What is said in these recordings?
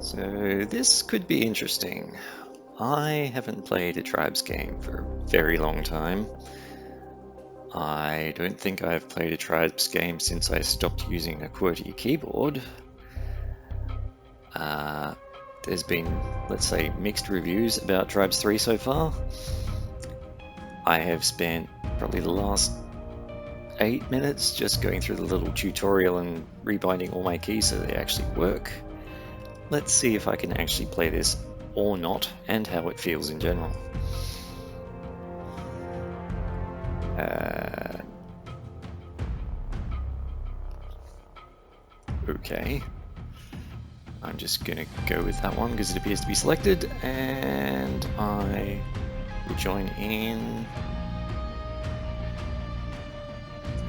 So this could be interesting. I haven't played a Tribes game for a very long time. I don't think I've played a Tribes game since I stopped using a QWERTY keyboard. There's been, let's say, mixed reviews about Tribes 3 so far. I have spent probably the last 8 minutes just going through the little tutorial and rebinding all my keys so they actually work. Let's see if I can actually play this or not, and how it feels in general. Okay. I'm just gonna go with that one because it appears to be selected, and I will join in.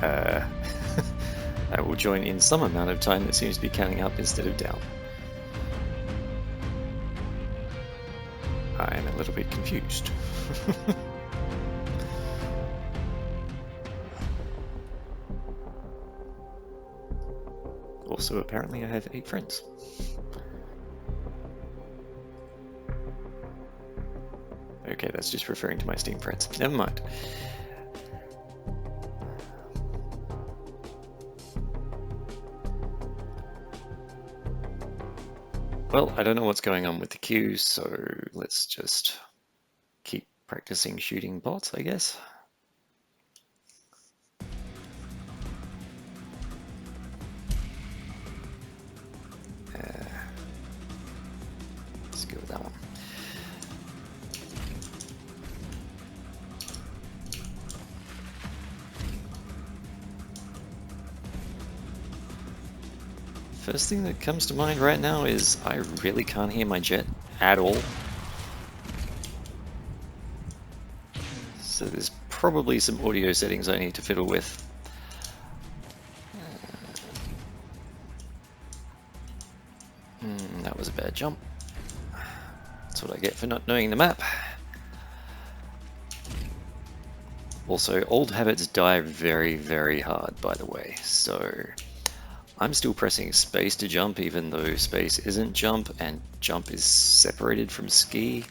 I will join in some amount of time that seems to be counting up instead of down. I am a little bit confused. Also, apparently I have 8 friends. Okay, that's just referring to my Steam friends. Never mind. Well, I don't know what's going on with the queue, so let's just keep practicing shooting bots, I guess. Let's go with that one. First thing that comes to mind right now is I really can't hear my jet at all. So there's probably some audio settings I need to fiddle with. That was a bad jump. That's what I get for not knowing the map. Also, old habits die very, very hard, by the way, so I'm still pressing space to jump even though space isn't jump and jump is separated from ski.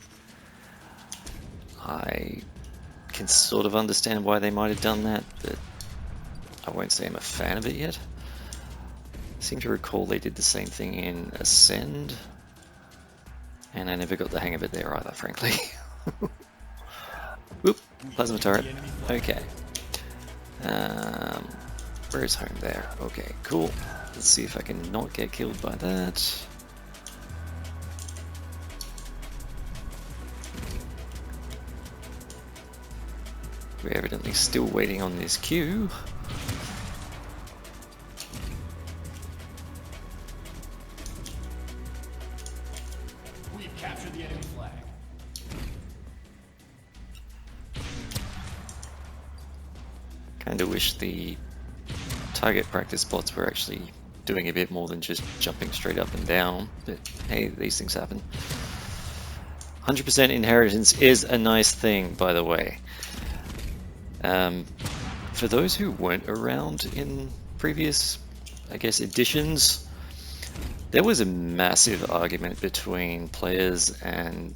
I can sort of understand why they might have done that, but I won't say I'm a fan of it yet. I seem to recall they did the same thing in Ascend, and I never got the hang of it there either, frankly. Oop, plasma turret. Okay. Where's home there? Okay, cool. Let's see if I can not get killed by that. We're evidently still waiting on this queue. We've captured the enemy flag. Kinda wish the target practice bots were actually doing a bit more than just jumping straight up and down, but hey, these things happen. 100% inheritance is a nice thing, by the way. For those who weren't around in previous, I guess, editions, there was a massive argument between players and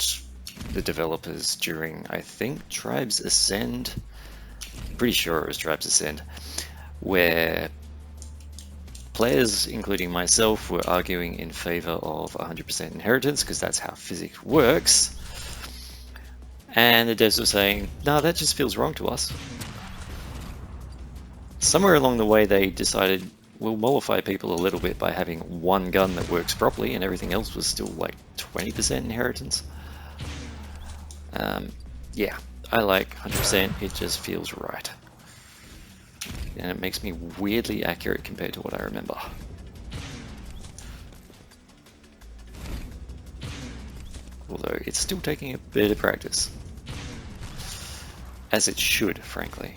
the developers during, I think, Tribes Ascend. I'm pretty sure it was Tribes Ascend, where players, including myself, were arguing in favor of 100% inheritance because that's how physics works. And the devs were saying, no, that just feels wrong to us. Somewhere along the way, they decided we'll mollify people a little bit by having one gun that works properly, and everything else was still like 20% inheritance. Yeah, I like 100%. It just feels right. And it makes me weirdly accurate compared to what I remember. Although it's still taking a bit of practice. As it should, frankly.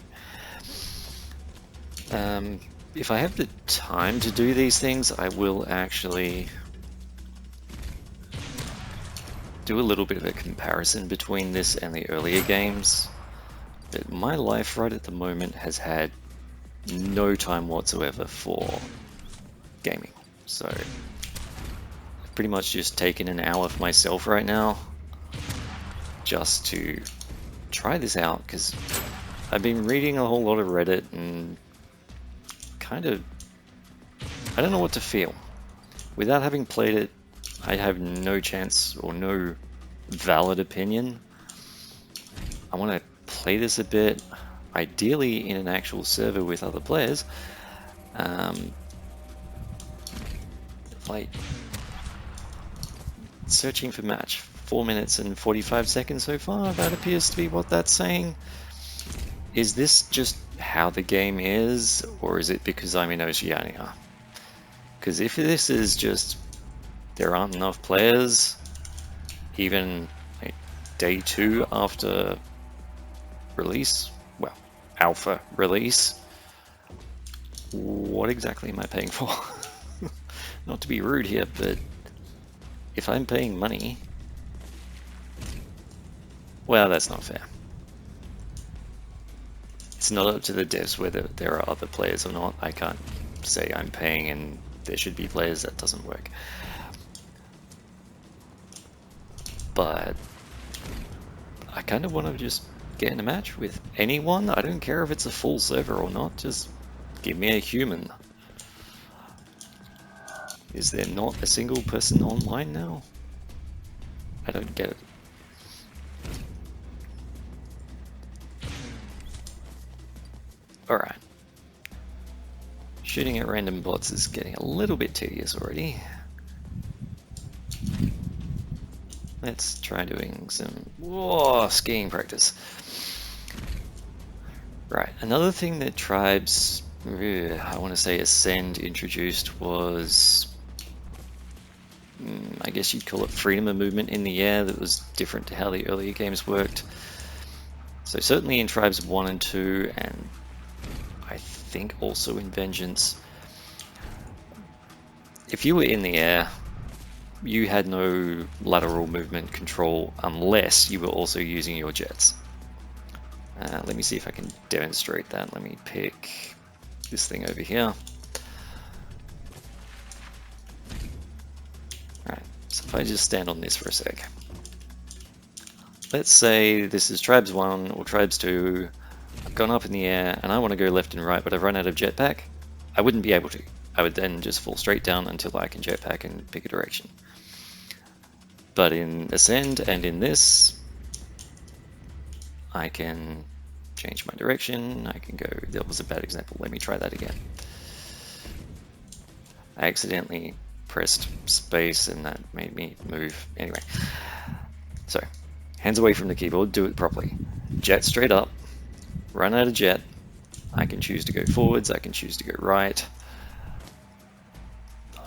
If I have the time to do these things, I will actually do a little bit of a comparison between this and the earlier games. But my life right at the moment has had no time whatsoever for gaming. So pretty much just taken an hour for myself right now just to try this out, because I've been reading a whole lot of Reddit and kind of, I don't know what to feel. Without having played it, I have no chance or no valid opinion. I want to play this a bit, ideally in an actual server with other players. Like, searching for match, 4 minutes and 45 seconds so far, that appears to be what that's saying. Is this just how the game is, or is it because I'm in Oceania? Because if this is just there aren't enough players, even like day 2 after release, well, alpha release, what exactly am I paying for? Not to be rude here, but if I'm paying money, well, that's not fair. It's not up to the devs whether there are other players or not. I can't say I'm paying and there should be players. That doesn't work. But I kind of want to just get in a match with anyone. I don't care if it's a full server or not. Just give me a human. Is there not a single person online now? I don't get it. Alright. Shooting at random bots is getting a little bit tedious already. Let's try doing some skiing practice. Right, another thing that Tribes, I want to say Ascend, introduced was, I guess you'd call it freedom of movement in the air that was different to how the earlier games worked. So certainly in Tribes 1 and 2, and I think also in Vengeance, if you were in the air, you had no lateral movement control unless you were also using your jets. Let me see if I can demonstrate that. Let me pick this thing over here. Alright, so if I just stand on this for a sec. Let's say this is Tribes 1 or Tribes 2. I've gone up in the air and I want to go left and right, but I've run out of jetpack. I wouldn't be able to. I would then just fall straight down until I can jetpack and pick a direction. But in Ascend and in this, I can change my direction. I can go, that was a bad example. Let me try that again. I accidentally pressed space and that made me move. Anyway, so hands away from the keyboard, do it properly. Jet straight up, run out of jet. I can choose to go forwards, I can choose to go right.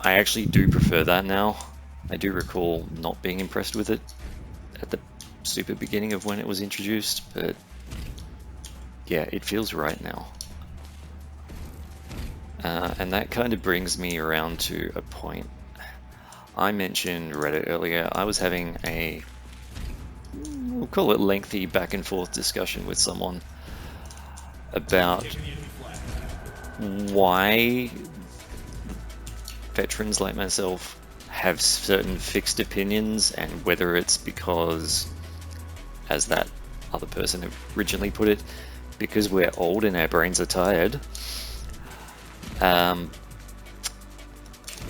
I actually do prefer that now. I do recall not being impressed with it at the super beginning of when it was introduced, but yeah, it feels right now. And that kind of brings me around to a point. I mentioned Reddit earlier. I was having a, we'll call it lengthy back and forth discussion with someone about why veterans like myself have certain fixed opinions, and whether it's because, as that other person originally put it, because we're old and our brains are tired,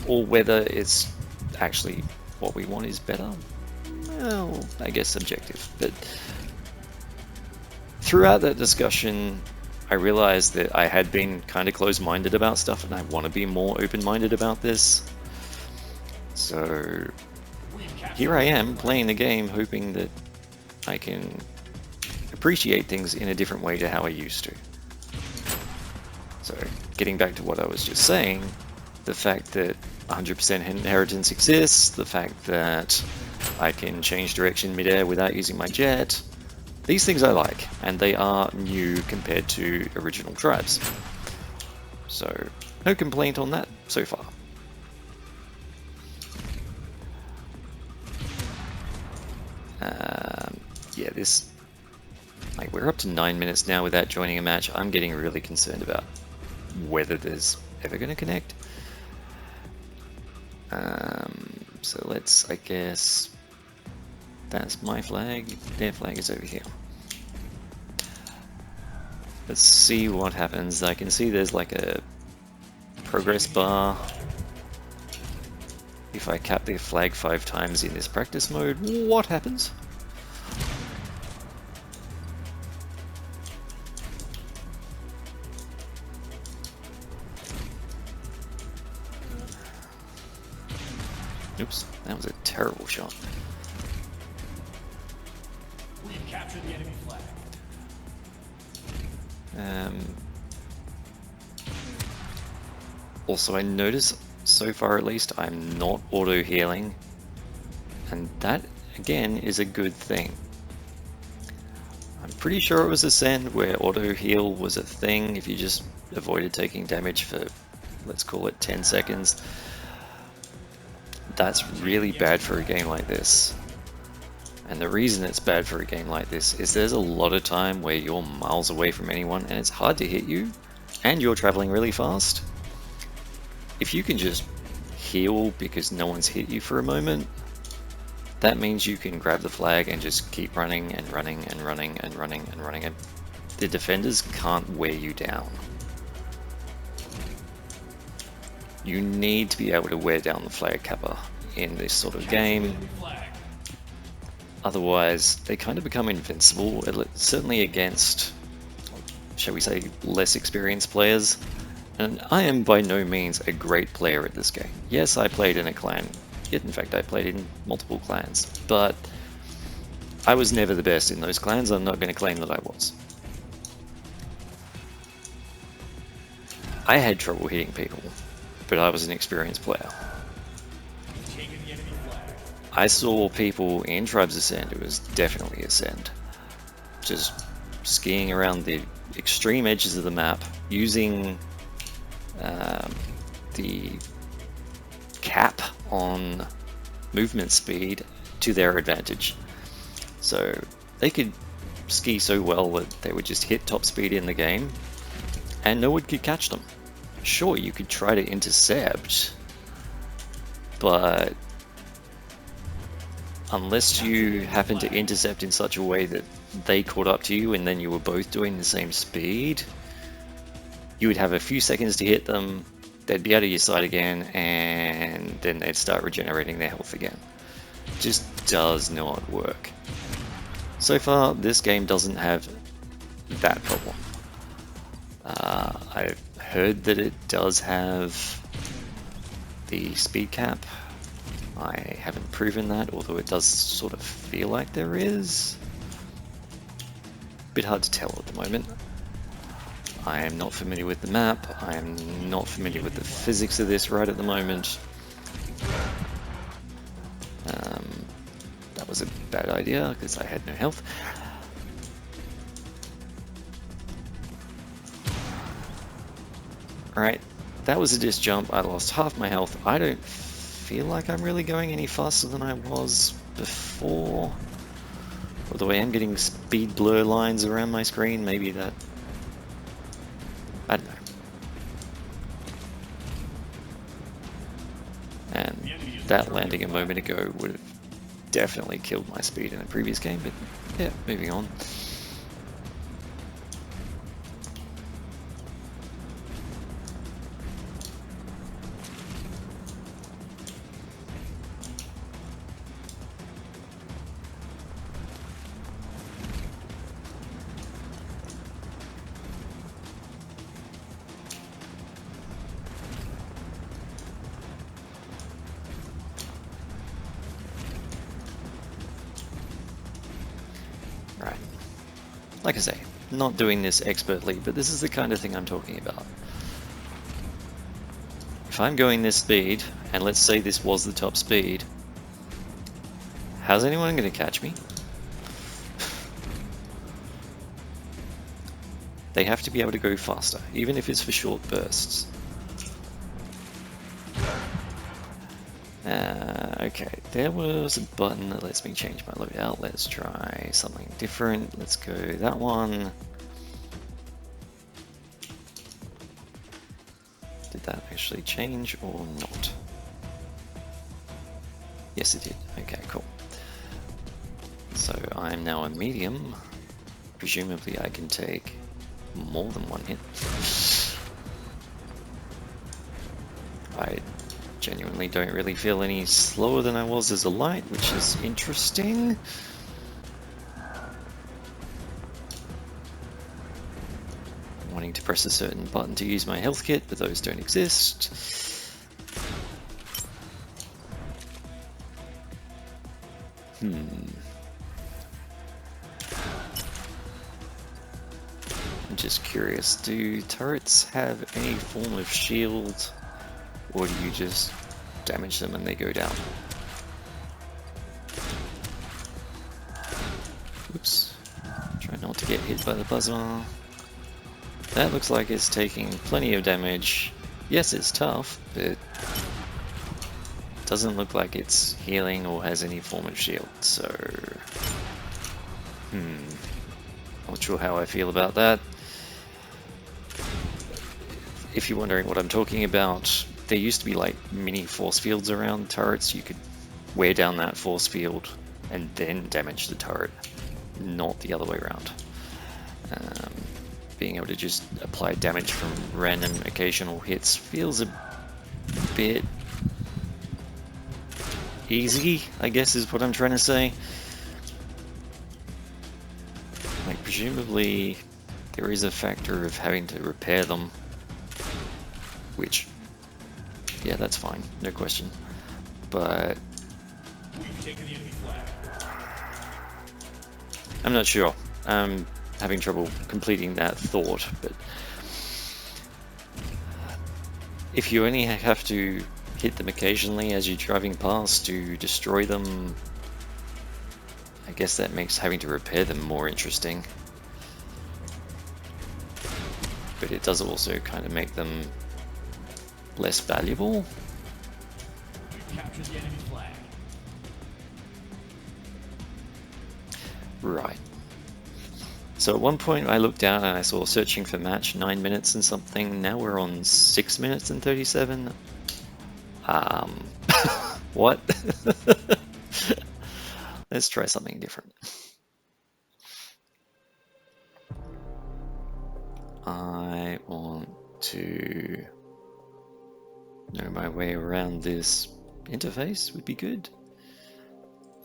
or whether it's actually what we want is better. Well, I guess subjective. But throughout that discussion, I realized that I had been kind of closed-minded about stuff, and I want to be more open-minded about this. So here I am playing the game, hoping that I can appreciate things in a different way to how I used to. So getting back to what I was just saying, the fact that 100% inheritance exists, the fact that I can change direction midair without using my jet, these things I like, and they are new compared to original Tribes. So no complaint on that so far. Yeah, this, like, we're up to 9 minutes now without joining a match. I'm getting really concerned about whether there's ever going to connect. So let's, I guess, that's my flag, their flag is over here. Let's see what happens. I can see there's like a progress bar. If I cap their flag 5 times in this practice mode, what happens? Oops, that was a terrible shot. We have captured the enemy flag. Also, I notice, so far at least, I'm not auto-healing, and that, again, is a good thing. I'm pretty sure it was Ascend where auto-heal was a thing if you just avoided taking damage for, let's call it 10 seconds. That's really bad for a game like this. And the reason it's bad for a game like this is there's a lot of time where you're miles away from anyone and it's hard to hit you, and you're traveling really fast. If you can just heal because no one's hit you for a moment, that means you can grab the flag and just keep running and running and running and running and running, and the defenders can't wear you down. You need to be able to wear down the flag capper in this sort of game. Otherwise, they kind of become invincible, certainly against, shall we say, less experienced players. And I am by no means a great player at this game. Yes, I played in a clan. In fact, I played in multiple clans. But I was never the best in those clans. I'm not going to claim that I was. I had trouble hitting people, but I was an experienced player. I saw people in Tribes Ascend, it was definitely Ascend, just skiing around the extreme edges of the map, using the cap on movement speed to their advantage. So they could ski so well that they would just hit top speed in the game and no one could catch them. Sure, you could try to intercept, but unless you happen to intercept in such a way that they caught up to you and then you were both doing the same speed, you would have a few seconds to hit them, they'd be out of your sight again, and then they'd start regenerating their health again. It just does not work. So far, this game doesn't have that problem. I've heard that it does have the speed cap. I haven't proven that, although it does sort of feel like there is. Bit hard to tell at the moment. I am not familiar with the map. I am not familiar with the physics of this right at the moment. That was a bad idea because I had no health. Alright, that was a disc jump. I lost half my health. I don't feel like I'm really going any faster than I was before. Although I am getting speed blur lines around my screen, maybe that... I don't know. And that landing a moment ago would have definitely killed my speed in a previous game, but yeah, moving on. Right. Like I say, not doing this expertly, but this is the kind of thing I'm talking about. If I'm going this speed, and let's say this was the top speed, how's anyone going to catch me? They have to be able to go faster, even if it's for short bursts. Okay, there was a button that lets me change my loadout. Let's try something different. Let's go that one. Did that actually change or not? Yes, it did. Okay, cool. So I'm now a medium. Presumably I can take more than one hit. I genuinely don't really feel any slower than I was as a light, which is interesting. Wanting to press a certain button to use my health kit, but those don't exist. I'm just curious, do turrets have any form of shield, or do you just damage them and they go down? Oops. Try not to get hit by the buzzer. That looks like it's taking plenty of damage. Yes, it's tough, but doesn't look like it's healing or has any form of shield, so... Not sure how I feel about that. If you're wondering what I'm talking about, there used to be like mini force fields around turrets. You could wear down that force field and then damage the turret, not the other way around. Being able to just apply damage from random occasional hits feels a bit easy, I guess is what I'm trying to say. Like, presumably there is a factor of having to repair them, which, yeah, that's fine, no question. But We've taken the enemy flag. I'm not sure. I'm having trouble completing that thought, but if you only have to hit them occasionally as you're driving past to destroy them, I guess that makes having to repair them more interesting. But it does also kind of make them less valuable. We've captured the enemy flag. Right. So at one point I looked down and I saw searching for match 9 minutes and something. Now we're on 6 minutes and 37. What? Let's try something different. I want to know my way around this interface would be good.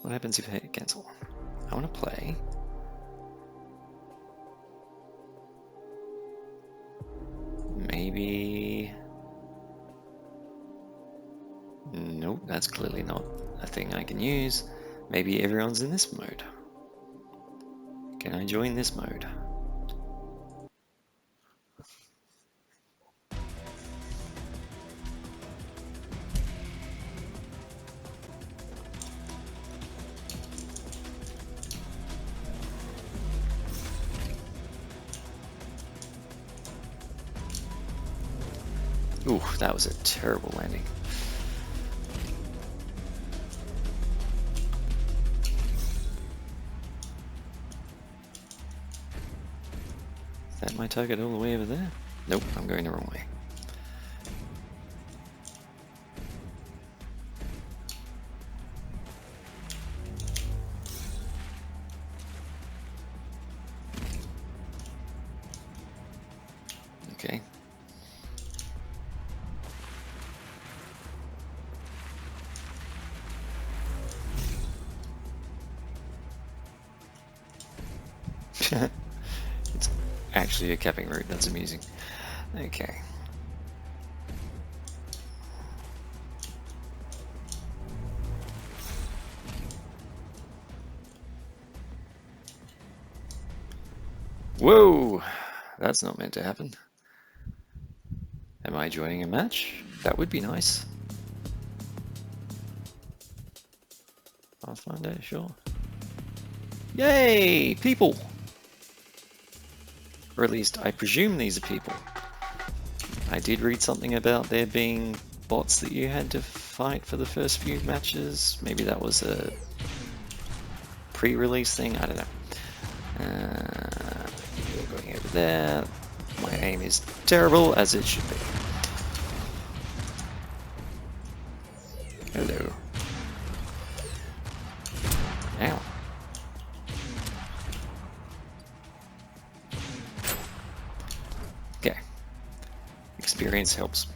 What happens if I hit cancel? I want to play. Maybe... Nope, that's clearly not a thing I can use. Maybe everyone's in this mode. Can I join this mode? Ooh, that was a terrible landing. Is that my target all the way over there? Nope, I'm going the wrong way. Okay. It's actually a capping route, that's amusing. Okay. Whoa! That's not meant to happen. Am I joining a match? That would be nice. Pathfinder, sure. Yay! People! Or at least, I presume these are people. I did read something about there being bots that you had to fight for the first few matches. Maybe that was a pre-release thing, I don't know. Going over there. My aim is terrible, as it should be. Hello. Ow. Okay. Experience helps.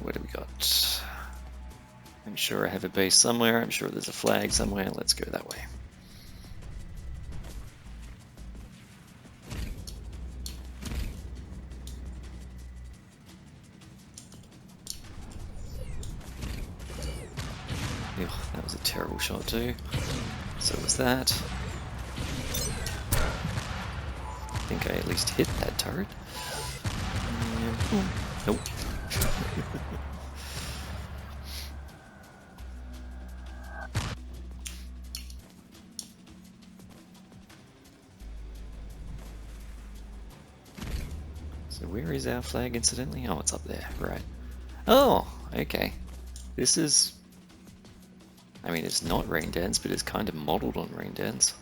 What do we got? I'm sure I have a base somewhere. I'm sure there's a flag somewhere. Let's go that way. Ugh, that was a terrible shot too. So was that. I think I at least hit that turret. Nope. So where is our flag incidentally? Oh, it's up there, right. Oh, okay. This is... I mean, it's not Rain Dance, but it's kind of modeled on Rain Dance.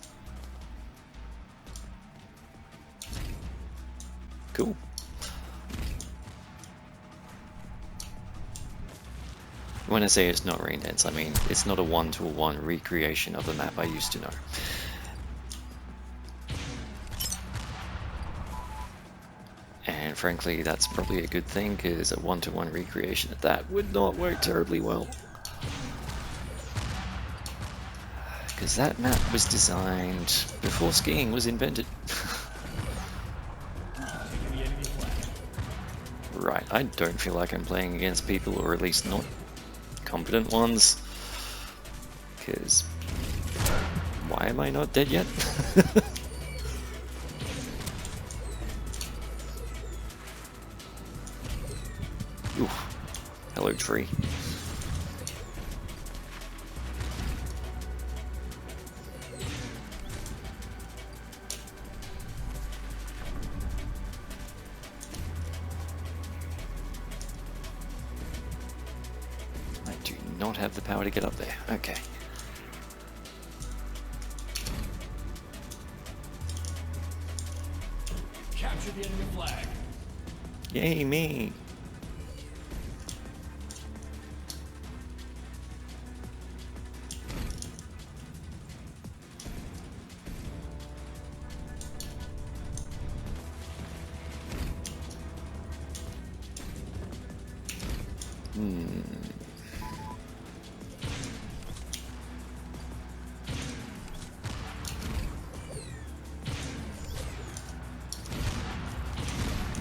Cool. When I say it's not Rain Dance, I mean it's not a one-to-one recreation of the map I used to know. And frankly, that's probably a good thing, because a one-to-one recreation of that would not work terribly well. Because that map was designed before skiing was invented. Right, I don't feel like I'm playing against people, or at least not competent ones. Because why am I not dead yet? Oof. Hello, tree. I do not have the power to get up there. Okay. Capture the enemy flag. Yay, me!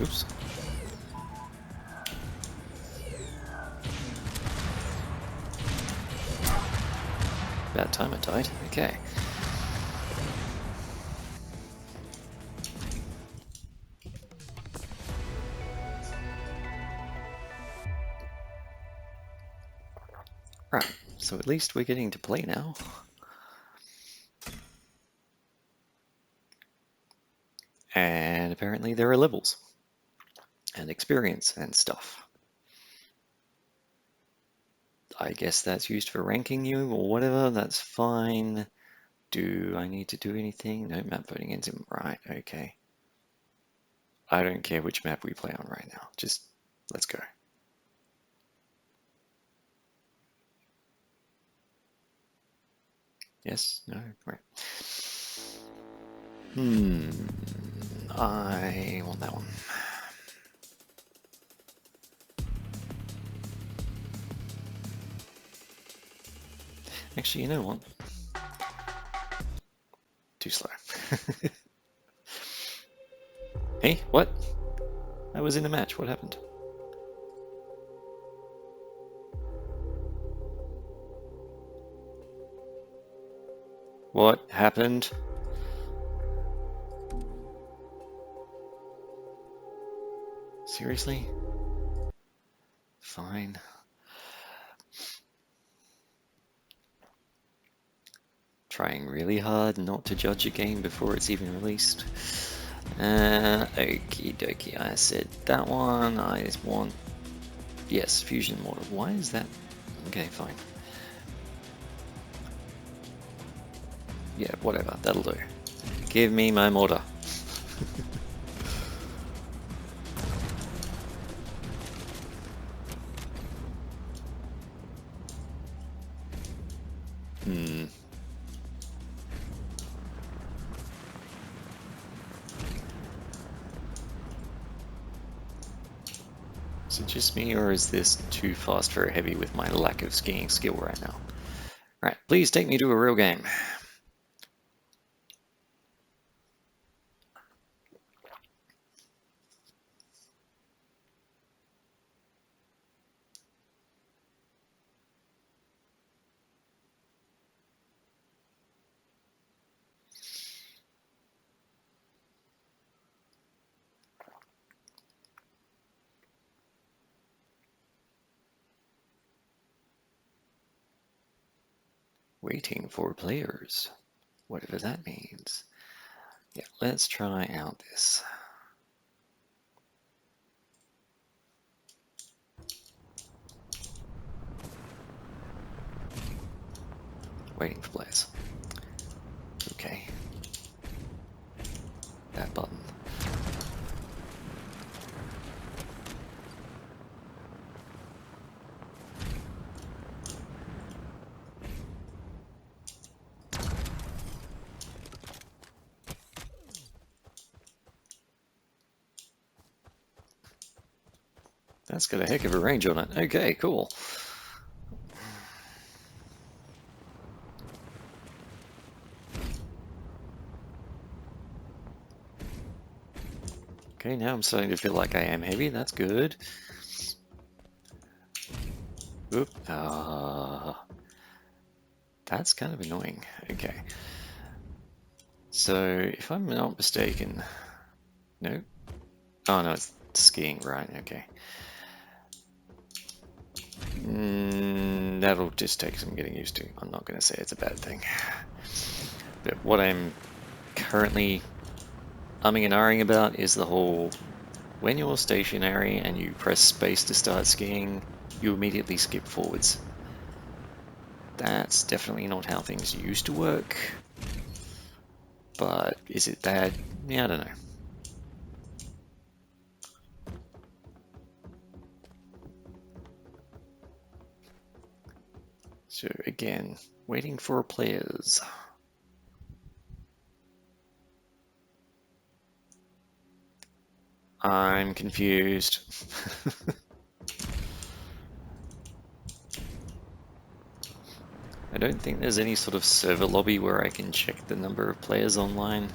Oops. Bad time I died. Okay. Right, so at least we're getting to play now. And apparently there are levels and experience and stuff. I guess that's used for ranking you or whatever, that's fine. Do I need to do anything? No, map voting ends in right, okay. I don't care which map we play on right now, just let's go. Yes, no, right. I want that one. Actually, you know what? Too slow. Hey, what? I was in the match, what happened? What happened? Seriously? Fine. Trying really hard not to judge a game before it's even released. Okie dokie, I said that one. I just want... Yes, fusion mortar. Why is that? Okay, fine. Yeah, whatever, that'll do. Give me my mortar. Is it just me, or is this too fast for a heavy with my lack of skiing skill right now? Right, please take me to a real game. Waiting for players, whatever that means. Yeah, let's try out this. Waiting for players. Okay. That button. That's got a heck of a range on it. Okay, cool. Okay, now I'm starting to feel like I am heavy. That's good. Oop. That's kind of annoying. Okay. So, if I'm not mistaken... No? Oh, no, it's skiing, right, okay. That'll just take some getting used to. I'm not going to say it's a bad thing. But what I'm currently umming and ahhing about is the whole, when you're stationary and you press space to start skiing, you immediately skip forwards. That's definitely not how things used to work. But is it bad? Yeah, I don't know. So again, waiting for players. I'm confused. I don't think there's any sort of server lobby where I can check the number of players online.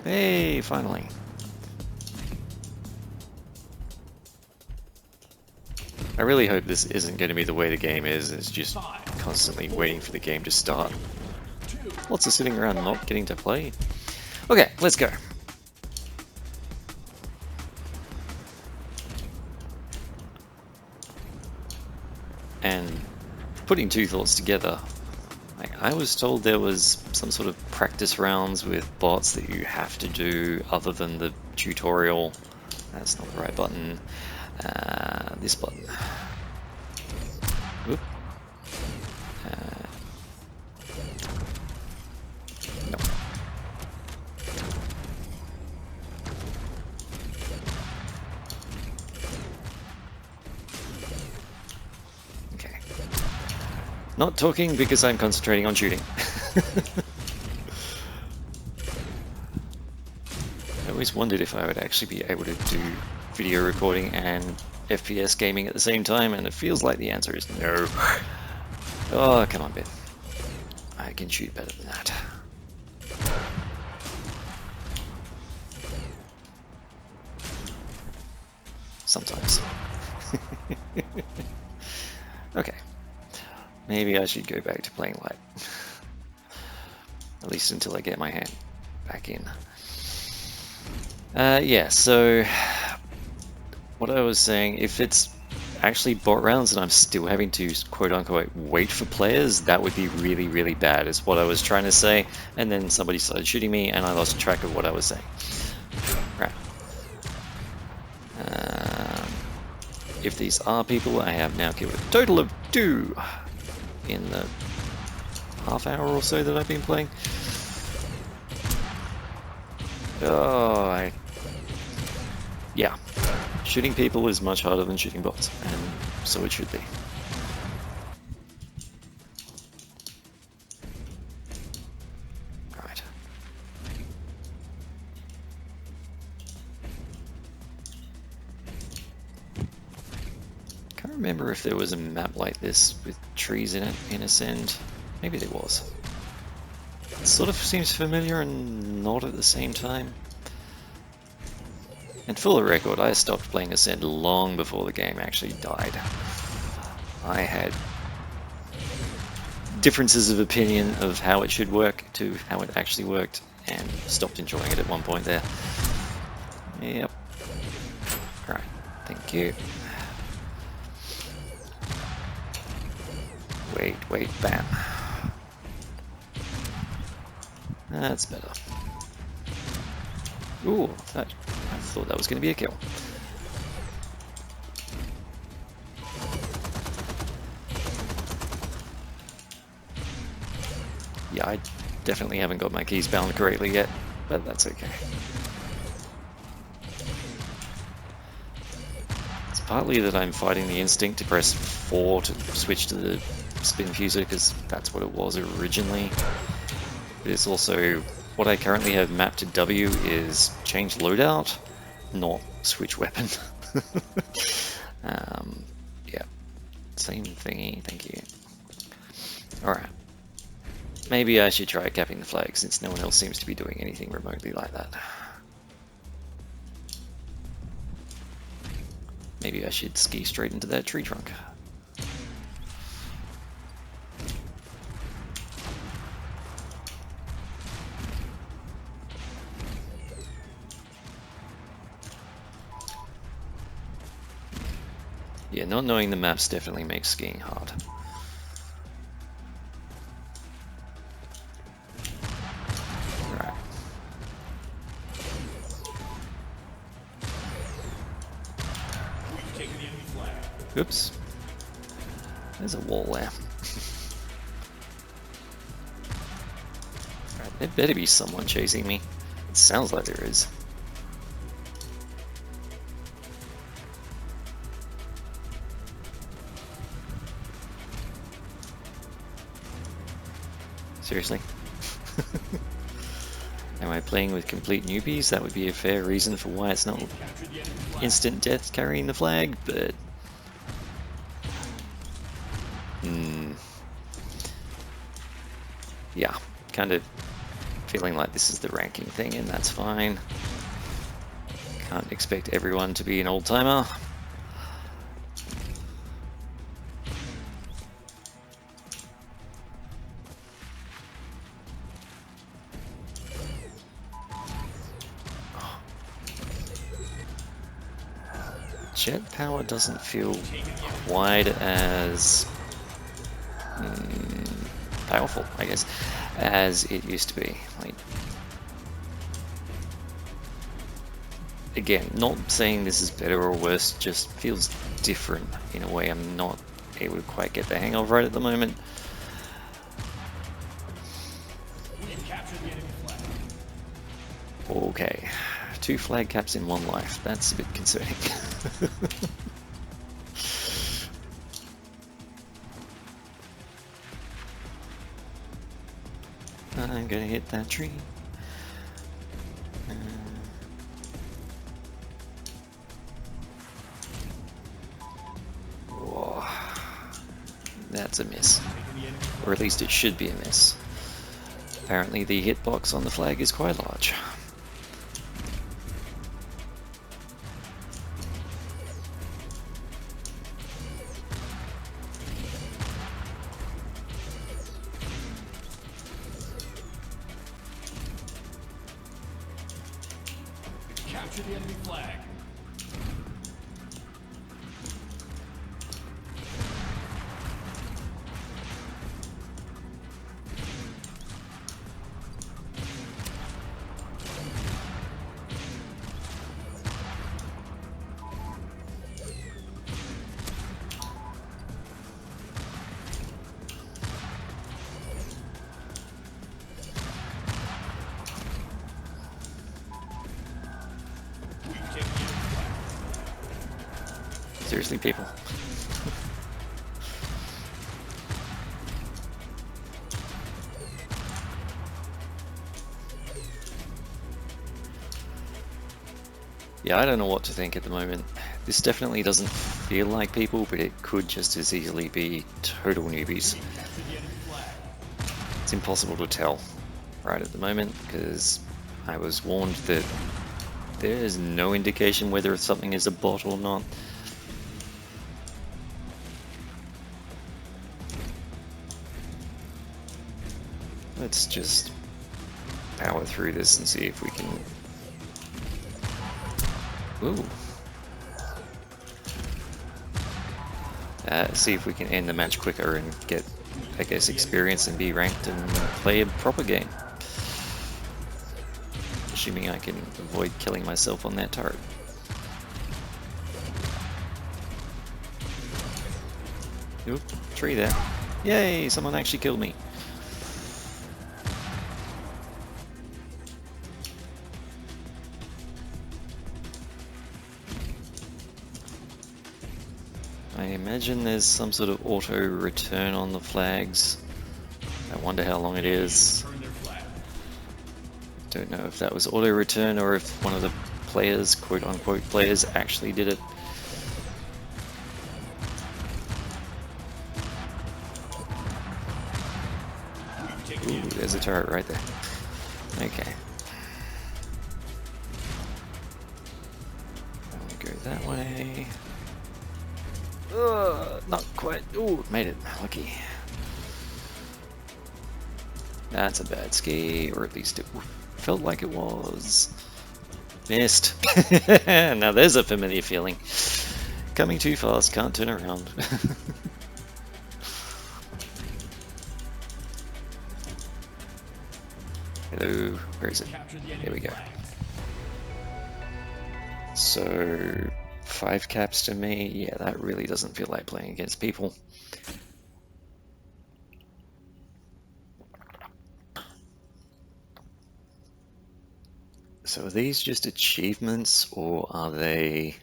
Hey, finally. I really hope this isn't going to be the way the game is. It's just constantly waiting for the game to start. Lots of sitting around not getting to play. Okay, let's go. And putting two thoughts together, I was told there was some sort of practice rounds with bots that you have to do other than the tutorial. That's not the right button. This button. Whoop. No. Okay. Not talking because I'm concentrating on shooting. I always wondered if I would actually be able to do video recording and FPS gaming at the same time, and it feels like the answer is no. Oh, come on, Ben. I can shoot better than that. Sometimes. Okay. Maybe I should go back to playing light. At least until I get my hand back in. Yeah, so what I was saying, if it's actually bot rounds and I'm still having to quote-unquote wait for players, that would be really, really bad, is what I was trying to say, and then somebody started shooting me and I lost track of what I was saying. Right. If these are people, I have now killed a total of 2 in the half hour or so that I've been playing. Oh, yeah. Shooting people is much harder than shooting bots, and so it should be. don't remember if there was a map like this with trees in it in Ascend. Maybe there was. It sort of seems familiar and not at the same time. And for the record, I stopped playing Ascend long before the game actually died. I had differences of opinion of how it should work to how it actually worked, and stopped enjoying it at one point there. Yep. Alright, thank you. Wait, bam. That's better. Ooh, I thought that was going to be a kill. Yeah, I definitely haven't got my keys bound correctly yet, but that's okay. It's partly that I'm fighting the instinct to press 4 to switch to the spin fuser, because that's what it was originally. But it's also, what I currently have mapped to W is change loadout, not switch weapon. Yeah, same thingy, thank you. Alright. Maybe I should try capping the flag, since no one else seems to be doing anything remotely like that. Maybe I should ski straight into that tree trunk. Yeah, not knowing the maps definitely makes skiing hard. Right. We've taken the enemy flag. Oops. There's a wall there. Right, there better be someone chasing me. It sounds like there is. Seriously? Am I playing with complete newbies? That would be a fair reason for why it's not Captured the enemy flag. instant death carrying the flag, but... Yeah, kind of feeling like this is the ranking thing, and that's fine. Can't expect everyone to be an old-timer. Jet power doesn't feel quite as powerful, I guess, as it used to be. Like, again, not saying this is better or worse, just feels different in a way I'm not able to quite get the hang of right at the moment. We've captured the enemy flag. Okay, 2 flag caps in 1 life. That's a bit concerning. I'm gonna hit that tree. Whoa. That's a miss. Or at least it should be a miss. Apparently the hitbox on the flag is quite large. Capture the enemy flag. We've taken the enemy flag. Seriously, people. Yeah, I don't know what to think at the moment. This definitely doesn't feel like people, but it could just as easily be total newbies. Capture the enemy flag. It's impossible to tell right at the moment because I was warned that there is no indication whether something is a bot or not. Let's just power through this and see if we can... Ooh. See if we can end the match quicker and get, I guess, experience and be ranked and play a proper game. Assuming I can avoid killing myself on that turret. Oop, tree there. Yay, someone actually killed me. I imagine there's some sort of auto return on the flags. I wonder how long it is. Turn their flag. Don't know if that was auto return or if one of the players, quote unquote players, actually did it. Ooh, there's a turret right there. Okay. I'm gonna go that way. Not quite. Ooh, made it. Lucky. That's a bad ski, or at least it felt like it was. Missed. Now there's a familiar feeling. Coming too fast, can't turn around. Hello, where is it? Capture the enemy There we go. flag. So, 5 caps to me. Yeah, that really doesn't feel like playing against people. So are these just achievements or are they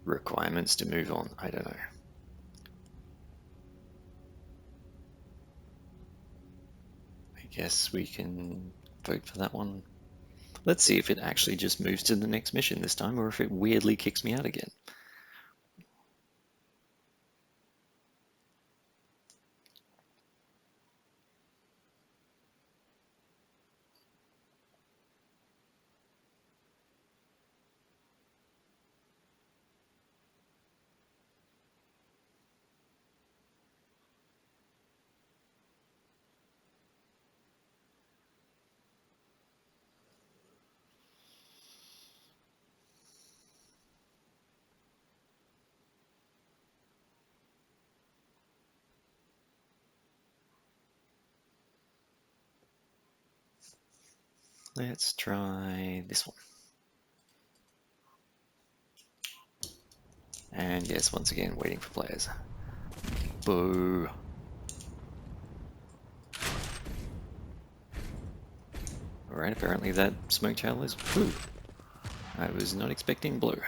requirements to move on? I don't know. I guess we can vote for that one. Let's see if it actually just moves to the next mission this time or if it weirdly kicks me out again. Let's try this one. And yes, once again, waiting for players. Boo. Alright, apparently that smoke tail is blue. I was not expecting blue.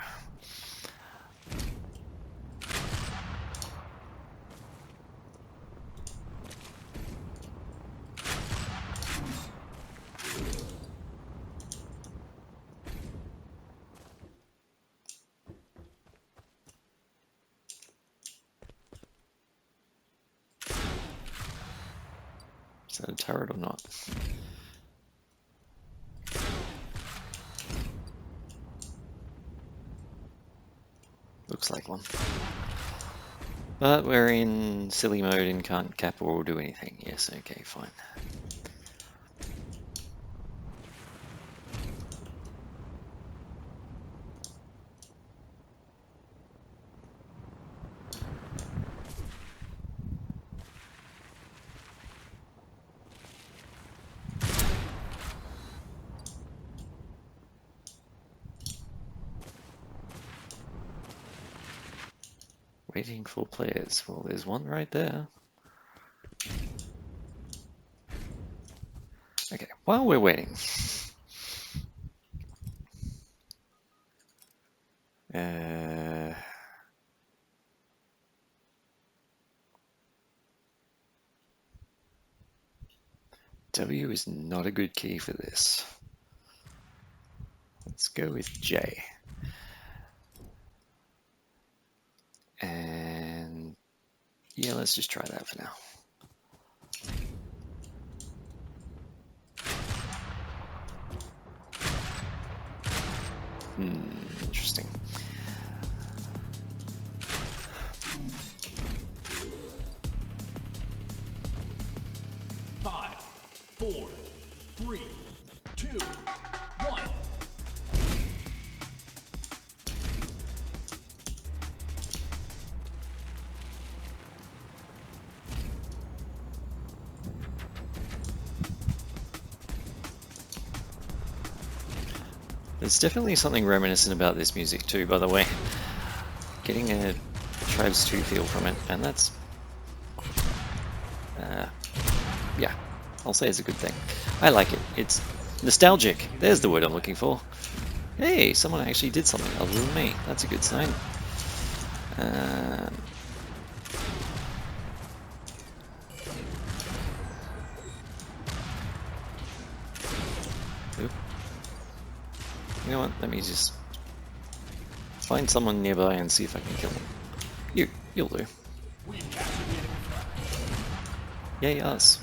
Is that a turret or not? Looks like one. But we're in silly mode and can't cap or do anything. Yes, okay, fine. Waiting for players. Well, there's one right there. Okay, while we're waiting. W is not a good key for this. Let's go with J. And yeah, let's just try that for now. Interesting. Five, four, three, two, one. There's definitely something reminiscent about this music too, by the way. Getting a Tribes 2 feel from it, and that's... yeah, I'll say it's a good thing. I like it. It's nostalgic. There's the word I'm looking for. Hey, someone actually did something other than me. That's a good sign. Oop. You know what? Let me just find someone nearby and see if I can kill them. You'll do. We captured the enemy flag. Yay, us.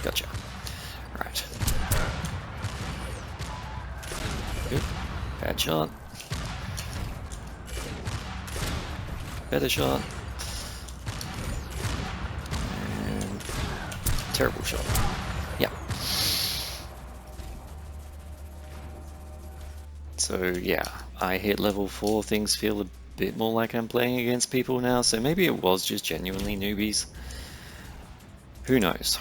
Gotcha. Right. Oop. Bad shot. Better shot. And terrible shot. Yeah. So yeah, I hit level 4, things feel a bit more like I'm playing against people now, so maybe it was just genuinely newbies. Who knows?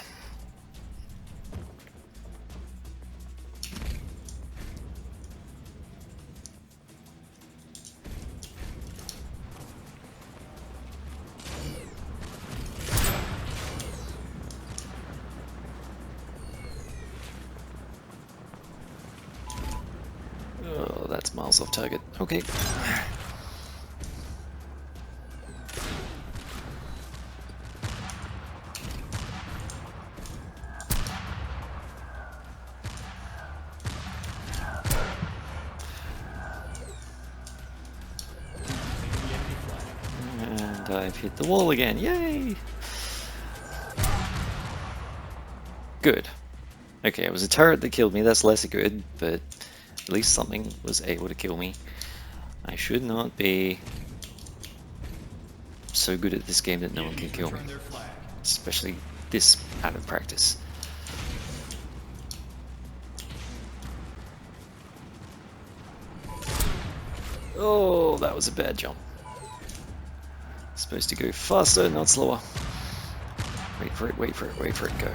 Oh, that's miles off target. Okay. And I've hit the wall again. Yay! Good. Okay, it was a turret that killed me. That's less good, but at least something was able to kill me. I should not be so good at this game that no one can kill me. Return their flag. Especially this out of practice. Oh, that was a bad jump. Supposed to go faster, not slower. Wait for it, wait for it, wait for it, go.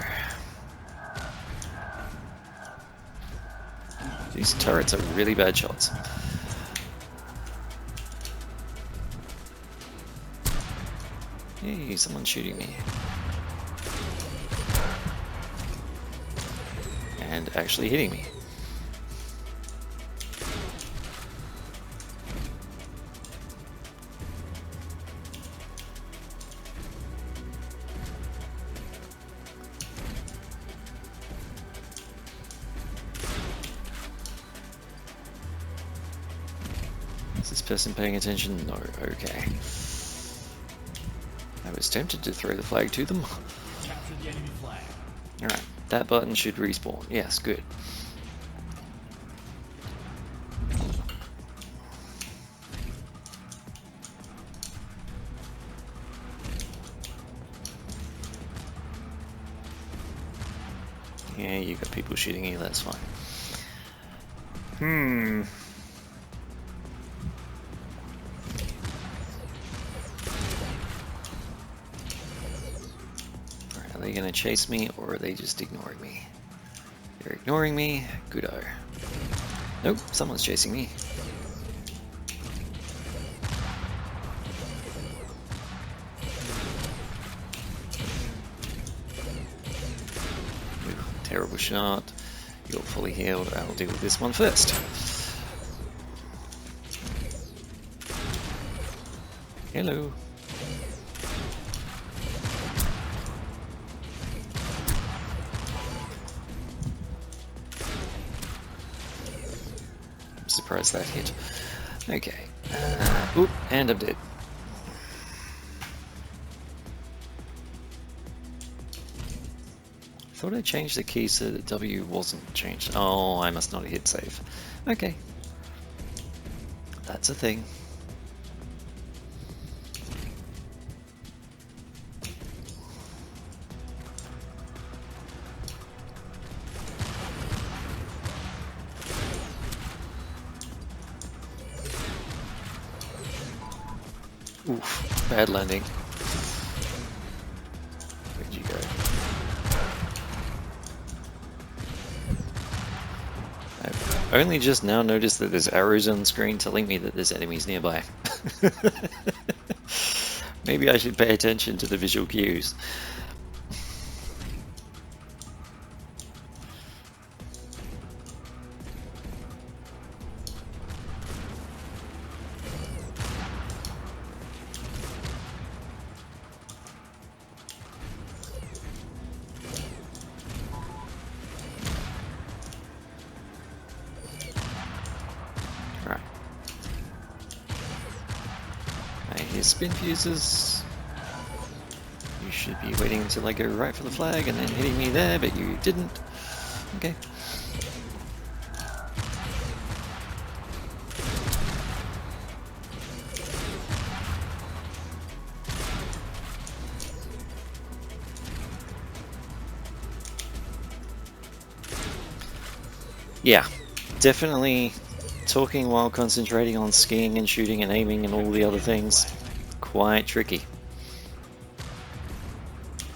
These turrets are really bad shots. Hey, someone's shooting me. And actually hitting me. Is this person paying attention? No, okay. I was tempted to throw the flag to them. Capture the enemy flag. Alright, that button should respawn. Yes, good. Yeah, you got people shooting you, that's fine. Are they gonna chase me, or are they just ignoring me? They're ignoring me. Good-o. Nope, someone's chasing me. Ooh, terrible shot. You're fully healed. I'll deal with this one first. Hello. I'm surprised that hit. Okay. Oop, and I'm dead. Thought I changed the key so that W wasn't changed. Oh, I must not have hit save. Okay. That's a thing. Oof, bad landing. Where'd you go? I've only just now noticed that there's arrows on the screen telling me that there's enemies nearby. Maybe I should pay attention to the visual cues. Alright. I hear spin fuses. You should be waiting until I go right for the flag and then hitting me there, but you didn't. Okay. Yeah, definitely talking while concentrating on skiing and shooting and aiming and all the other things, quite tricky.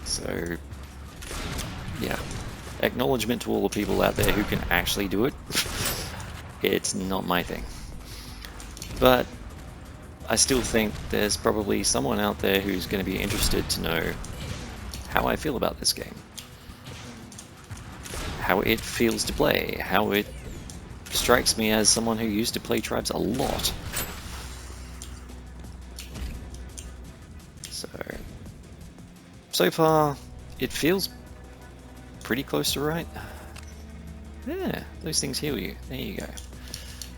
So, yeah, acknowledgement to all the people out there who can actually do it. It's not my thing. But I still think there's probably someone out there who's going to be interested to know how I feel about this game. How it feels to play, how it strikes me as someone who used to play Tribes a lot. So far, it feels pretty close to right. Yeah, those things heal you. There you go.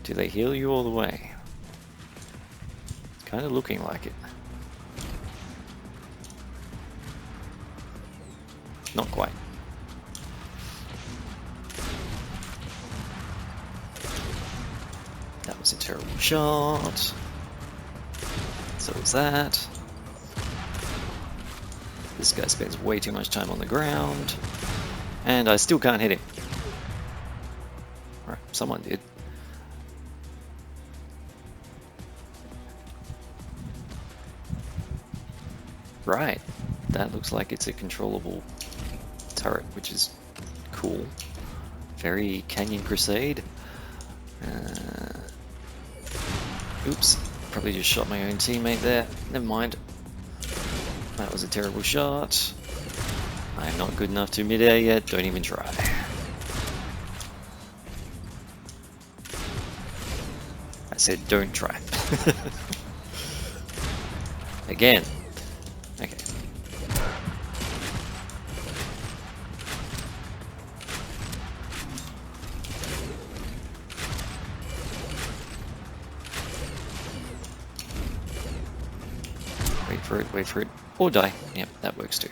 Do they heal you all the way? Kind of looking like it. Not quite. That was a terrible shot. So was that. This guy spends way too much time on the ground. And I still can't hit him. Right, someone did. Right, that looks like it's a controllable turret, which is cool. Very Canyon Crusade. Oops, probably just shot my own teammate there. Never mind. That was a terrible shot. I am not good enough to mid-air yet, don't even try. I said don't try. Again. Okay. Wait for it. Or die. Yep, that works too.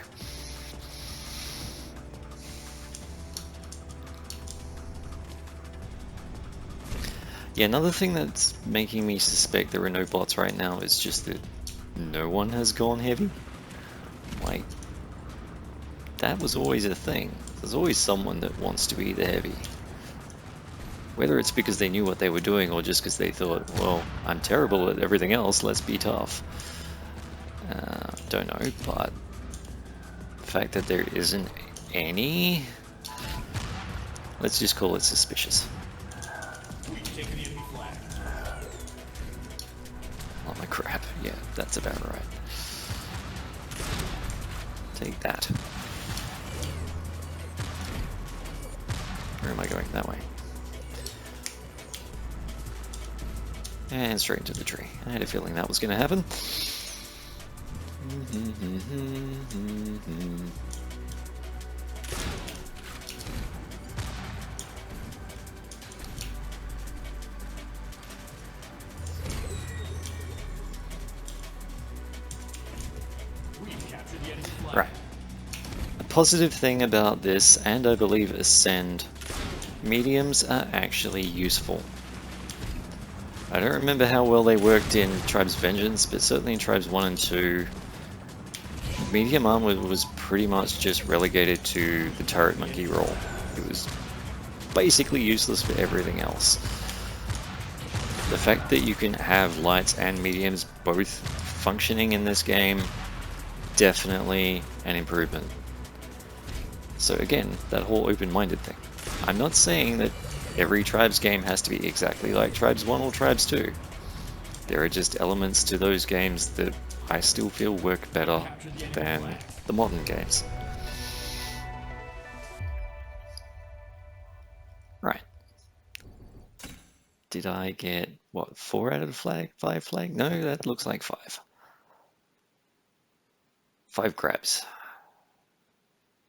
Yeah, another thing that's making me suspect there are no bots right now is just that no one has gone heavy. Like, that was always a thing. There's always someone that wants to be the heavy. Whether it's because they knew what they were doing or just because they thought, well, I'm terrible at everything else, let's be tough. Don't know, but the fact that there isn't any, let's just call it suspicious. Oh my crap, yeah, that's about right. Take that. Where am I going? That way. And straight into the tree. I had a feeling that was going to happen. positive thing about this, and I believe Ascend, mediums are actually useful. I don't remember how well they worked in Tribes Vengeance, but certainly in Tribes 1 and 2, medium armor was pretty much just relegated to the turret monkey role. It was basically useless for everything else. The fact that you can have lights and mediums both functioning in this game, definitely an improvement. So again, that whole open-minded thing. I'm not saying that every Tribes game has to be exactly like Tribes 1 or Tribes 2. There are just elements to those games that I still feel work better than the modern games. Right. Did I get, what, 4 out of the flag? 5 flag? No, that looks like 5. 5 grabs.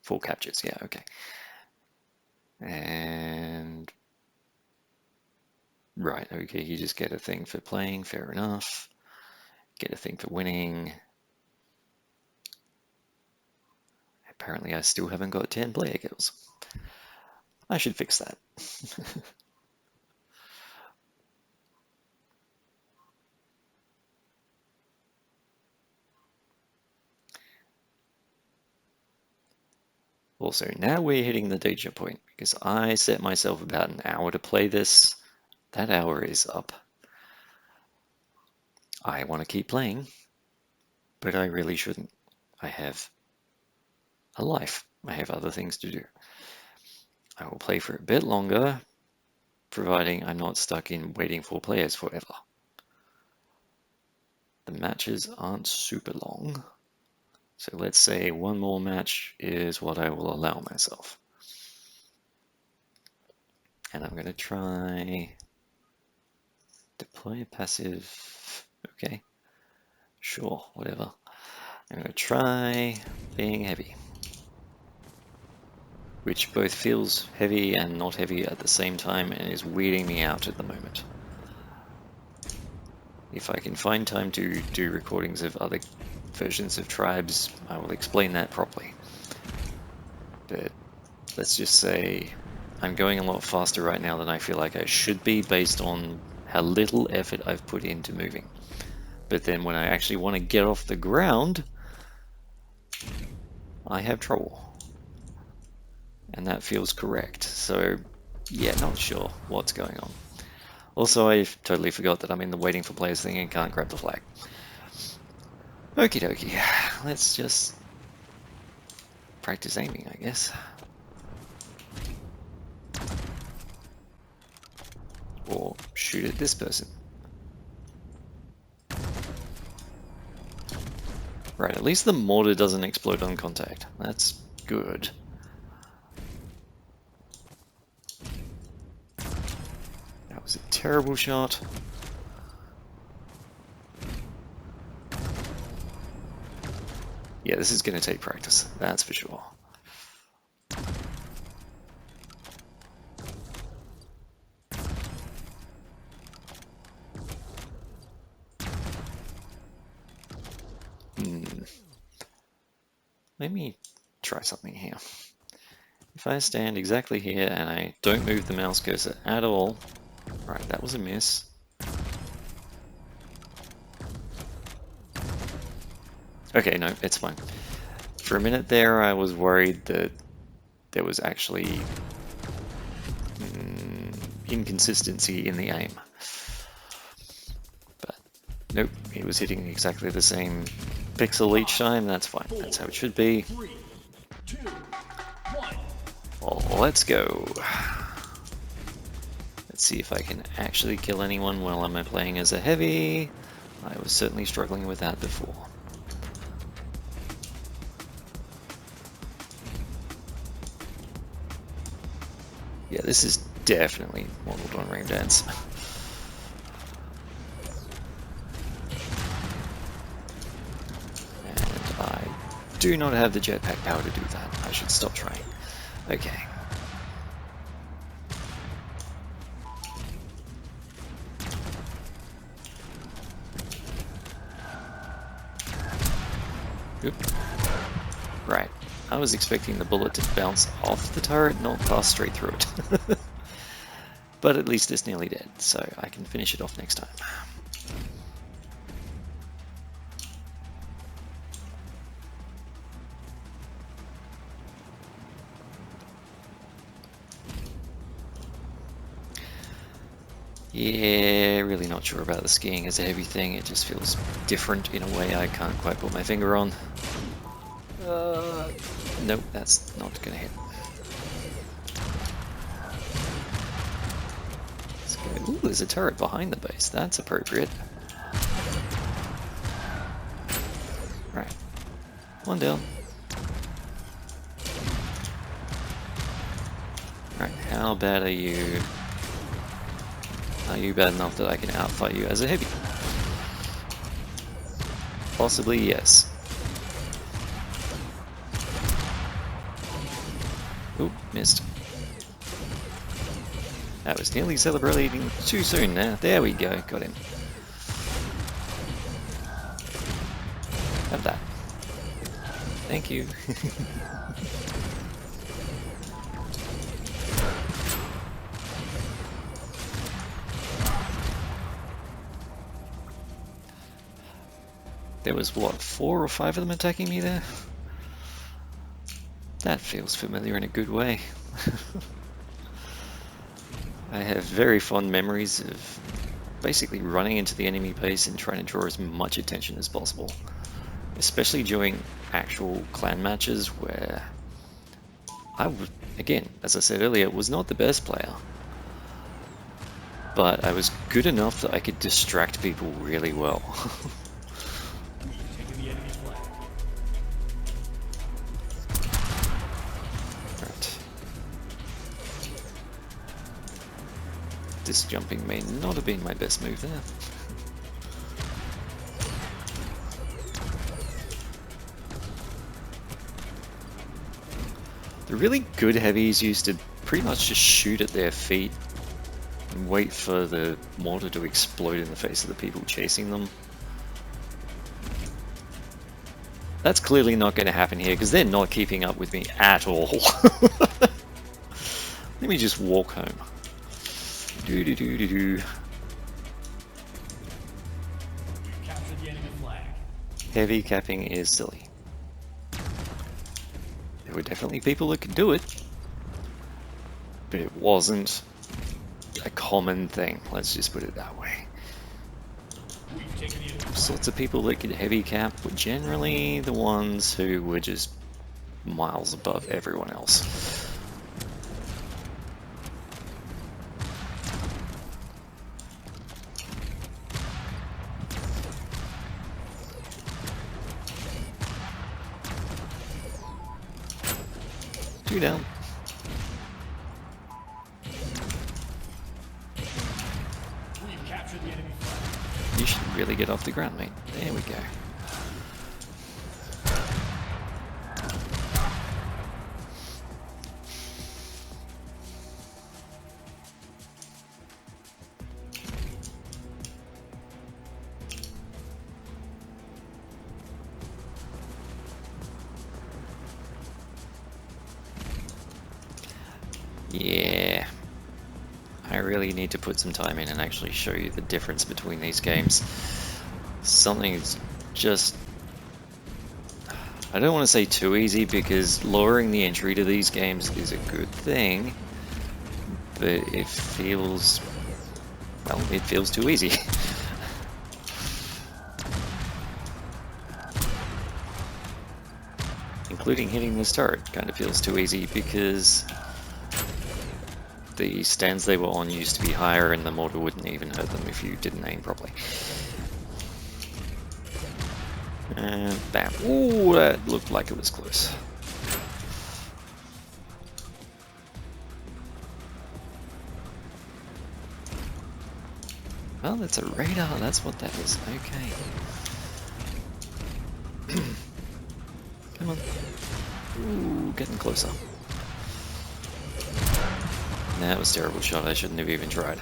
4 captures, yeah, okay. And... right, okay, you just get a thing for playing, fair enough. Get a thing for winning. Apparently I still haven't got 10 player kills. I should fix that. Also, now we're hitting the danger point, because I set myself about an hour to play this. That hour is up. I want to keep playing, but I really shouldn't. I have a life. I have other things to do. I will play for a bit longer, providing I'm not stuck in waiting for players forever. The matches aren't super long, so let's say one more match is what I will allow myself. And I'm going to try deploy a passive. Okay, sure, whatever. I'm going to try being heavy, which both feels heavy and not heavy at the same time and is weirding me out at the moment. If I can find time to do recordings of other versions of Tribes, I will explain that properly. But let's just say I'm going a lot faster right now than I feel like I should be based on how little effort I've put into moving. But then when I actually want to get off the ground, I have trouble. And that feels correct. So yeah, not sure what's going on. Also, I totally forgot that I'm in the waiting for players thing and can't grab the flag. Okie dokie, let's just practice aiming, I guess. Or shoot at this person. Right, at least the mortar doesn't explode on contact. That's good. That was a terrible shot. Yeah, this is going to take practice, that's for sure. Let me try something here. If I stand exactly here and I don't move the mouse cursor at all, right, that was a miss. Okay, no, it's fine. For a minute there, I was worried that there was actually inconsistency in the aim. But nope, he was hitting exactly the same pixel each time. That's fine. That's how it should be. 3, 2, 1. Oh, let's go. Let's see if I can actually kill anyone while I'm playing as a heavy. I was certainly struggling with that before. Yeah, this is definitely modeled on Rain Dance. And I do not have the jetpack power to do that. I should stop trying. Okay. Oop. Right. I was expecting the bullet to bounce off the turret, not pass straight through it. But at least it's nearly dead, so I can finish it off next time. Yeah, really not sure about the skiing as a heavy thing. It just feels different in a way I can't quite put my finger on. Nope, that's not gonna hit. Let's go. Ooh, there's a turret behind the base. That's appropriate. Right. One down. Right, how bad are you? Are you bad enough that I can outfight you as a heavy? Possibly, yes. Oop, missed. That was nearly celebrating too soon now. There we go, got him. Have that. Thank you. There was, what, 4 or 5 of them attacking me there? That feels familiar in a good way. I have very fond memories of basically running into the enemy base and trying to draw as much attention as possible. Especially during actual clan matches where I, again, as I said earlier, was not the best player. But I was good enough that I could distract people really well. This jumping may not have been my best move there. The really good heavies used to pretty much just shoot at their feet and wait for the mortar to explode in the face of the people chasing them. That's clearly not going to happen here because they're not keeping up with me at all. Let me just walk home. Do. Captured the enemy flag. Heavy capping is silly. There were definitely people that could do it, but it wasn't a common thing. Let's just put it that way. We've taken the enemy. Sorts of people that could heavy cap were generally the ones who were just miles above everyone else. Two down. We've captured the enemy flag. You should really get off the ground, mate. There we go. Yeah, I really need to put some time in and actually show you the difference between these games. Something's just... I don't want to say too easy because lowering the entry to these games is a good thing, but it feels... well, it feels too easy. Including hitting this turret kind of feels too easy because the stands they were on used to be higher and the mortar wouldn't even hurt them if you didn't aim properly. And bam. Ooh, that looked like it was close. Well, that's a radar, that's what that is. Okay. Come on. Ooh, getting closer. That was a terrible shot, I shouldn't have even tried.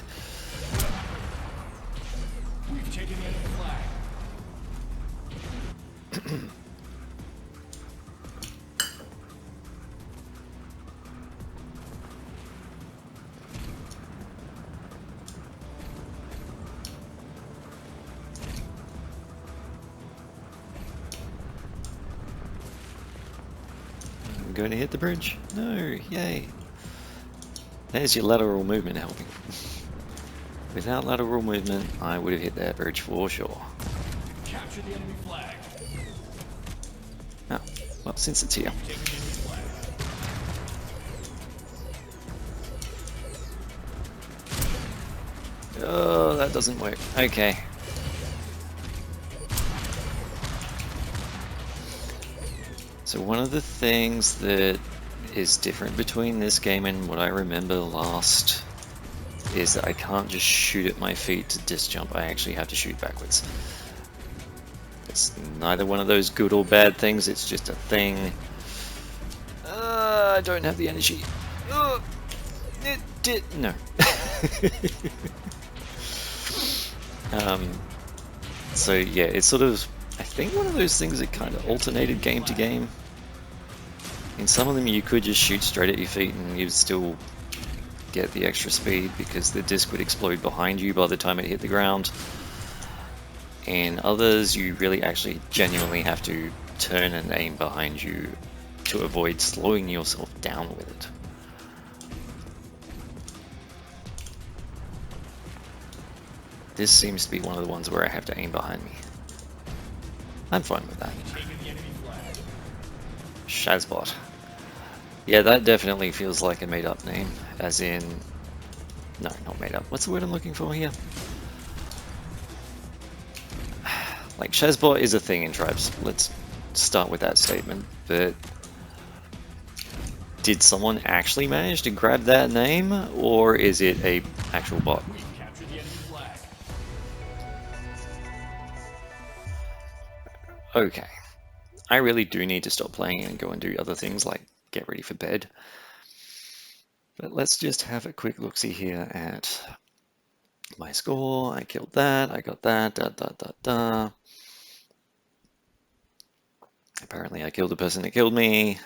We've taken the enemy flag. going to hit the bridge? No, yay. There's your lateral movement helping. Without lateral movement, I would have hit that bridge for sure. Capture the enemy flag. Oh, well, since it's here. Taking the enemy flag. Oh, that doesn't work. Okay. So one of the things that is different between this game and what I remember last is that I can't just shoot at my feet to disc jump. I actually have to shoot backwards. It's neither one of those good or bad things, it's just a thing. I don't have the energy. It did. No. So yeah, it's sort of, I think, one of those things that kind of alternated game to game. In some of them you could just shoot straight at your feet and you'd still get the extra speed because the disc would explode behind you by the time it hit the ground. In others you really actually genuinely have to turn and aim behind you to avoid slowing yourself down with it. This seems to be one of the ones where I have to aim behind me. I'm fine with that. Taking the enemy flag. Shazbot. Yeah, that definitely feels like a made-up name, as in... No, not made up. What's the word I'm looking for here? Like, Shazbot is a thing in Tribes. Let's start with that statement, but... Did someone actually manage to grab that name, or is it a actual bot? We've captured the enemy flag. Okay. I really do need to stop playing and go and do other things like get ready for bed. But let's just have a quick look-see here at my score. I killed that, I got that, Apparently I killed the person that killed me.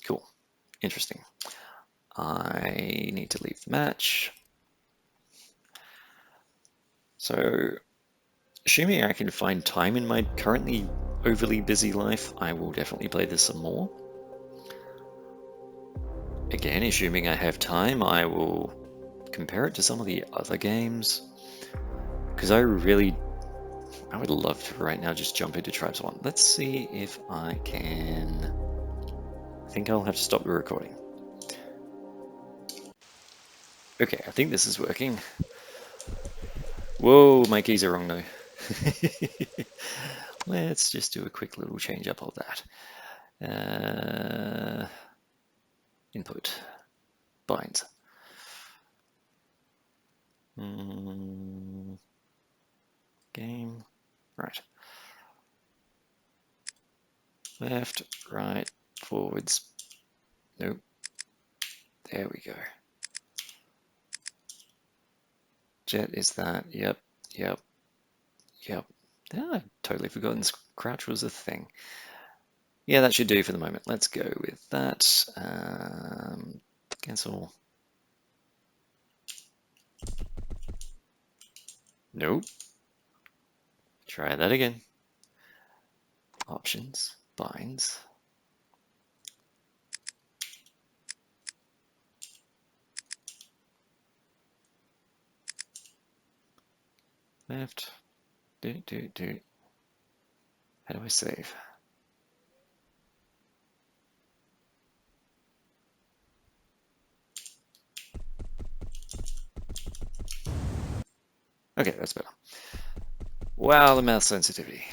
Cool. Interesting. I need to leave the match. So, assuming I can find time in my currently overly busy life, I will definitely play this some more. Again, assuming I have time, I will compare it to some of the other games. Because I would love to right now just jump into Tribes 1. Let's see if I can... I think I'll have to stop the recording. Okay, I think this is working. Whoa, my keys are wrong though. Let's just do a quick little change up of that. Input. Binds. Game. Right. Left, right, forwards. Nope. There we go. Jet is that. Yep. Yeah, I'd totally forgotten crouch was a thing. Yeah, that should do for the moment. Let's go with that. Cancel. Nope. Try that again. Options, binds. Left. How do I save? Okay, that's better. Wow, the mouse sensitivity.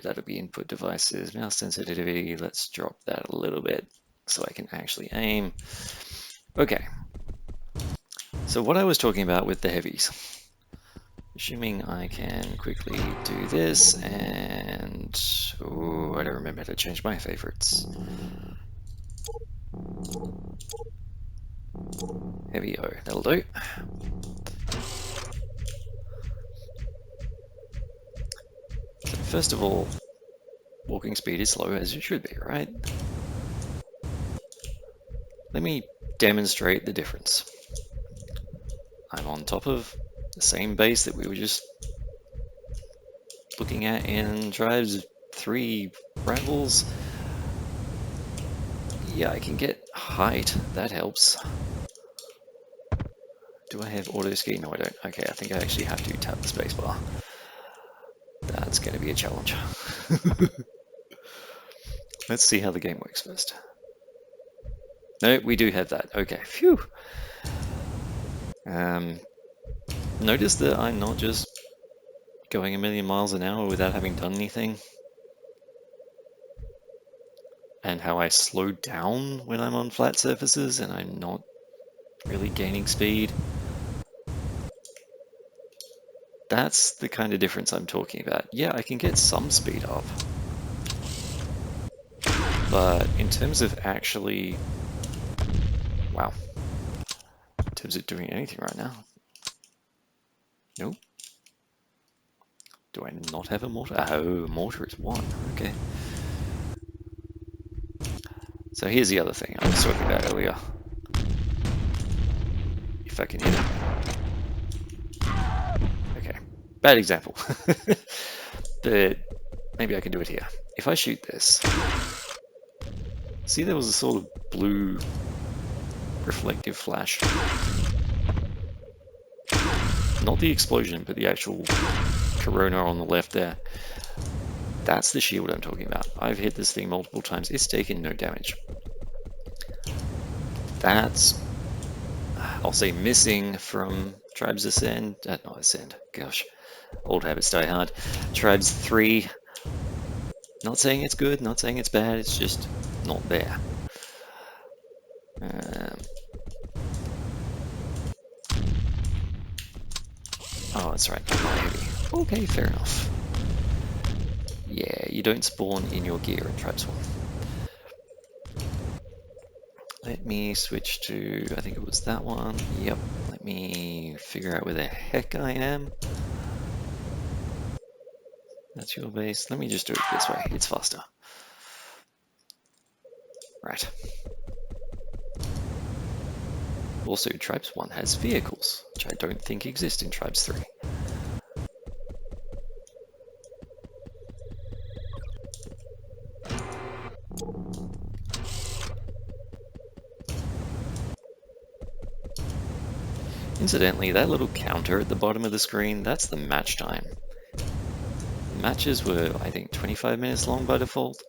That'll be input devices, mouse sensitivity. Let's drop that a little bit so I can actually aim. Okay. So what I was talking about with the heavies. Assuming I can quickly do this and... Oh, I don't remember how to change my favorites. Heavy O, that'll do. So first of all, walking speed is slow as it should be, right? Let me demonstrate the difference. I'm on top of the same base that we were just looking at in Tribes 3 rivals. Yeah, I can get height. That helps. Do I have auto ski? No, I don't. Okay, I think I actually have to tap the spacebar. That's going to be a challenge. Let's see how the game works first. No, we do have that. Okay, phew. Notice that I'm not just going a million miles an hour without having done anything. And how I slow down when I'm on flat surfaces and I'm not really gaining speed. That's the kind of difference I'm talking about. Yeah, I can get some speed up. But in terms of actually... Wow. In terms of doing anything right now. Nope. Do I not have a mortar? Oh, mortar is 1. Okay. So here's the other thing I was talking about earlier. If I can hit it. Okay. Bad example. But maybe I can do it here. If I shoot this, see there was a sort of blue reflective flash. Not the explosion, but the actual corona on the left there. That's the shield I'm talking about. I've hit this thing multiple times. It's taken no damage. That's, I'll say, missing from Tribes Ascend. Not Ascend. Gosh, old habits die hard. Tribes 3. Not saying it's good, not saying it's bad, it's just not there. Oh, that's right, I'm not heavy. Okay, fair enough. Yeah, you don't spawn in your gear in Tribes 1. Let me switch to, I think it was that one. Yep, let me figure out where the heck I am. That's your base. Let me just do it this way, it's faster. Right. Also, Tribes 1 has vehicles, which I don't think exist in Tribes 3. Incidentally, that little counter at the bottom of the screen, that's the match time. Matches were, I think, 25 minutes long by default.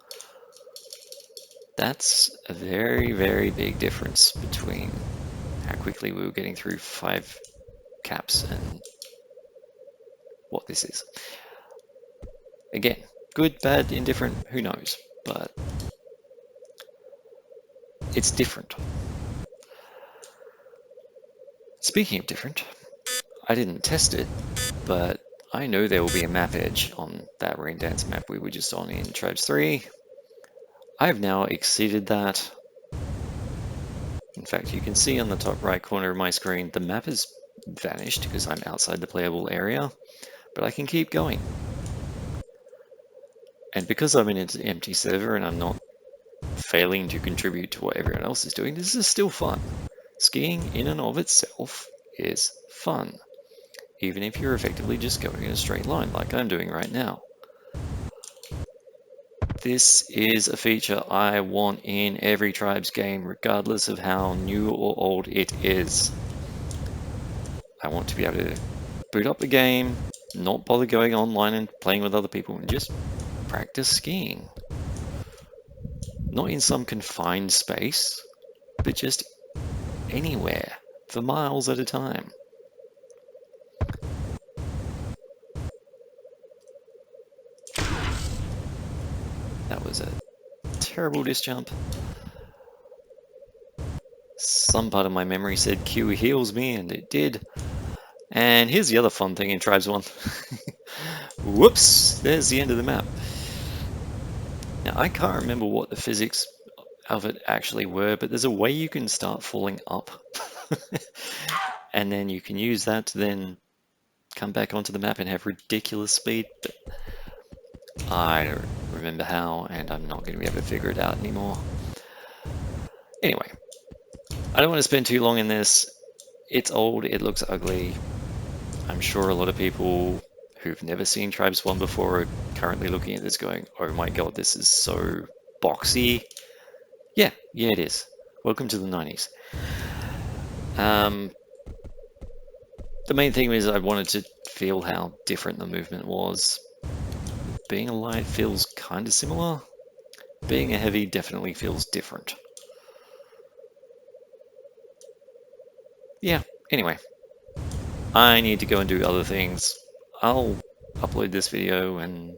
That's a very, very big difference between how quickly we were getting through 5 caps and what this is. Again, good, bad, indifferent, who knows, but it's different. Speaking of different, I didn't test it, but I know there will be a map edge on that Rain Dance map we were just on in Tribes 3. I've now exceeded that. In fact, you can see on the top right corner of my screen, the map has vanished because I'm outside the playable area, but I can keep going. And because I'm in an empty server and I'm not failing to contribute to what everyone else is doing, this is still fun. Skiing in and of itself is fun, even if you're effectively just going in a straight line like I'm doing right now. This is a feature I want in every Tribes game, regardless of how new or old it is. I want to be able to boot up the game, not bother going online and playing with other people, and just practice skiing. Not in some confined space, but just anywhere, for miles at a time. That was a terrible disc jump. Some part of my memory said Q heals me, and it did. And here's the other fun thing in Tribes 1. Whoops, there's the end of the map. Now, I can't remember what the physics of it actually were, but there's a way you can start falling up. And then you can use that to then come back onto the map and have ridiculous speed. But I don't remember how, and I'm not going to be able to figure it out anymore. Anyway, I don't want to spend too long in this. It's old, it looks ugly. I'm sure a lot of people who've never seen Tribes 1 before are currently looking at this going, oh my god, this is so boxy. Yeah, it is. Welcome to the 90s. The main thing is I wanted to feel how different the movement was. Being a light feels kind of similar. Being a heavy definitely feels different. Yeah, anyway. I need to go and do other things. I'll upload this video and